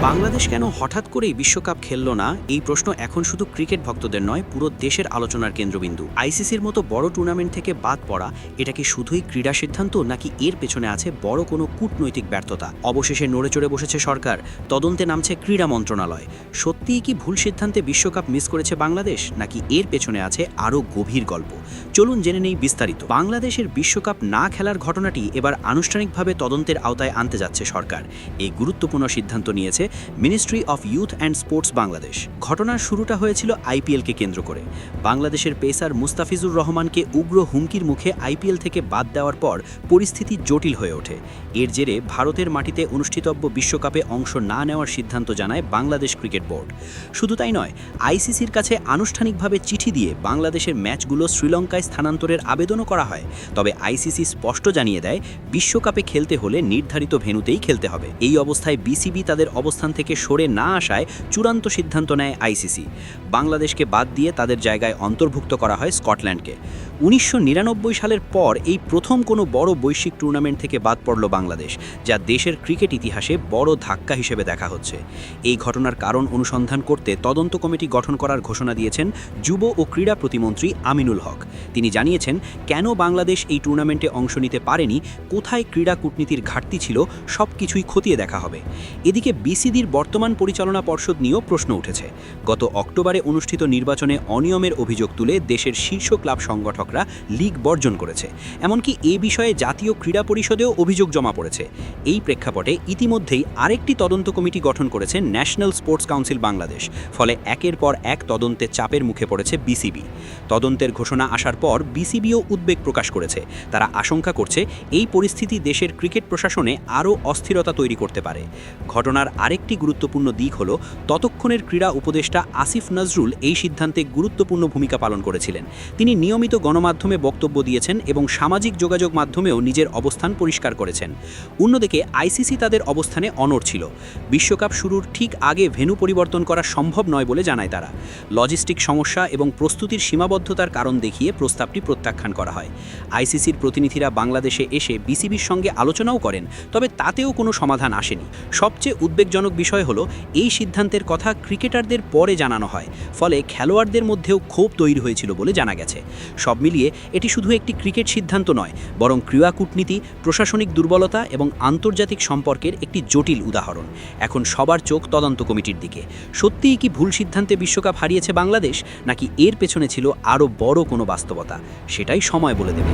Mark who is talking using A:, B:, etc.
A: বাংলাদেশ কেন হঠাৎ করেই বিশ্বকাপ খেলল না এই প্রশ্ন এখন শুধু ক্রিকেট ভক্তদের নয়, পুরো দেশের আলোচনার কেন্দ্রবিন্দু। আইসিসির মতো বড় টুর্নামেন্ট থেকে বাদ পড়া এটা কি শুধুই ক্রীড়া সিদ্ধান্ত, নাকি এর পেছনে আছে বড় কোনো কূটনৈতিক ব্যর্থতা? অবশেষে নড়ে চড়ে বসেছে সরকার, তদন্তে নামছে ক্রীড়া মন্ত্রণালয়। সত্যিই কি ভুল সিদ্ধান্তে বিশ্বকাপ মিস করেছে বাংলাদেশ, নাকি এর পেছনে আছে আরও গভীর গল্প? চলুন জেনে নেই বিস্তারিত। বাংলাদেশের বিশ্বকাপ না খেলার ঘটনাটি এবার আনুষ্ঠানিকভাবে তদন্তের আওতায় আনতে যাচ্ছে সরকার। এই গুরুত্বপূর্ণ সিদ্ধান্ত নিয়েছে ministry of youth and sports Bangladesh. ঘটনার শুরুটা হয়েছিল আইপিএলকে কেন্দ্র করে। বাংলাদেশের পেসার মুস্তাফিজুর রহমানকে উগ্র হুমকির মুখে আইপিএল থেকে বাদ দেওয়ার পর পরিস্থিতি জটিল হয়ে ওঠে। এর জেরে ভারতের মাটিতে অনুষ্ঠিতব্য বিশ্বকাপে অংশ না নেওয়ার সিদ্ধান্ত জানায় বাংলাদেশ ক্রিকেট বোর্ড। শুধু তাই নয়, আইসিসির কাছে আনুষ্ঠানিকভাবে চিঠি দিয়ে বাংলাদেশের ম্যাচগুলো শ্রীলঙ্কায় স্থানান্তরের আবেদনও করা হয়। তবে আইসিসি স্পষ্ট জানিয়ে দেয়, বিশ্বকাপে খেলতে হলে নির্ধারিত ভেন্যুতেই খেলতে হবে। এই অবস্থায় বিসিবি তাদের অবস্থান থেকে সরে না আসায় চূড়ান্ত সিদ্ধান্ত নেয় আইসিসি। বাংলাদেশকে বাদ দিয়ে তাদের জায়গায় অন্তর্ভুক্ত করা হয় স্কটল্যান্ডকে। 1999 সালের পর এই প্রথম কোনো বড় বৈশ্বিক টুর্নামেন্ট থেকে বাদ পড়ল বাংলাদেশ, যা দেশের ক্রিকেট ইতিহাসে বড় ধাক্কা হিসেবে দেখা হচ্ছে। এই ঘটনার কারণ অনুসন্ধান করতে তদন্ত কমিটি গঠন করার ঘোষণা দিয়েছেন যুব ও ক্রীড়া প্রতিমন্ত্রী আমিনুল হক। তিনি জানিয়েছেন, কেন বাংলাদেশ এই টুর্নামেন্টে অংশ নিতে পারেনি, কোথায় ক্রীড়া কূটনীতির ঘাটতি ছিল, সব কিছুই খতিয়ে দেখা হবে। এদিকে বিসিবির বর্তমান পরিচালনা পর্ষদ নিয়েও প্রশ্ন উঠেছে। গত অক্টোবরে অনুষ্ঠিত নির্বাচনে অনিয়মের অভিযোগ তুলে দেশের শীর্ষ ক্লাব সংগঠকরা লীগ বর্জন করেছে। এমনকি এ বিষয়ে জাতীয় ক্রীড়া পরিষদেও অভিযোগ জমা পড়েছে। এই প্রেক্ষাপটে ইতিমধ্যেই আরেকটি তদন্ত কমিটি গঠন করেছে ন্যাশনাল স্পোর্টস কাউন্সিল বাংলাদেশ। ফলে একের পর এক তদন্তে চাপের মুখে পড়েছে বিসিবি। তদন্তের ঘোষণা আসার পর বিসিবিও উদ্বেগ প্রকাশ করেছে। তারা আশঙ্কা করছে, এই পরিস্থিতি দেশের ক্রিকেট প্রশাসনে আরও অস্থিরতা তৈরি করতে পারে। ঘটনার আরেকটি গুরুত্বপূর্ণ দিক হল, ততক্ষণের ক্রীড়া উপদেষ্টা আসিফ নজরুল এই সিদ্ধান্তে গুরুত্বপূর্ণ ভূমিকা পালন করেছিলেন। তিনি নিয়মিত গণমাধ্যমে বক্তব্য দিয়েছেন এবং সামাজিক যোগাযোগ মাধ্যমেও নিজের অবস্থান পরিষ্কার করেছেন। অন্যদিকে আইসিসি তাদের অবস্থানে অনড় ছিল। বিশ্বকাপ শুরুর ঠিক আগে ভেন্যু পরিবর্তন করা সম্ভব নয় বলে জানায় তারা। লজিস্টিক সমস্যা এবং প্রস্তুতির সীমাবদ্ধতার কারণ দেখিয়ে প্রস্তাবটি প্রত্যাখ্যান করা হয়। আইসিসির প্রতিনিধিরা বাংলাদেশে এসে বিসিবির সঙ্গে আলোচনাও করেন, তবে তাতেও কোনো সমাধান আসেনি। সবচেয়ে উদ্বেগজনক বিষয় হলো, এই সিদ্ধান্তের কথা ক্রিকেটারদের পরে জানানো হয়, ফলে খেলোয়াড়দের মধ্যেও ক্ষোভ তৈরি হয়েছিল বলে জানা গেছে। সব মিলিয়ে এটি শুধু একটি ক্রিকেট সিদ্ধান্ত নয়, বরং ক্রীড়া কূটনীতি, প্রশাসনিক দুর্বলতা এবং আন্তর্জাতিক সম্পর্কের একটি জটিল উদাহরণ। এখন সবার চোখ তদন্ত কমিটির দিকে। সত্যিই কি ভুল সিদ্ধান্তে বিশ্বকাপ হারিয়েছে বাংলাদেশ, নাকি এর পেছনে ছিল আরও বড় কোনো বাস্তবতা? সেটাই সময় বলে দেবে।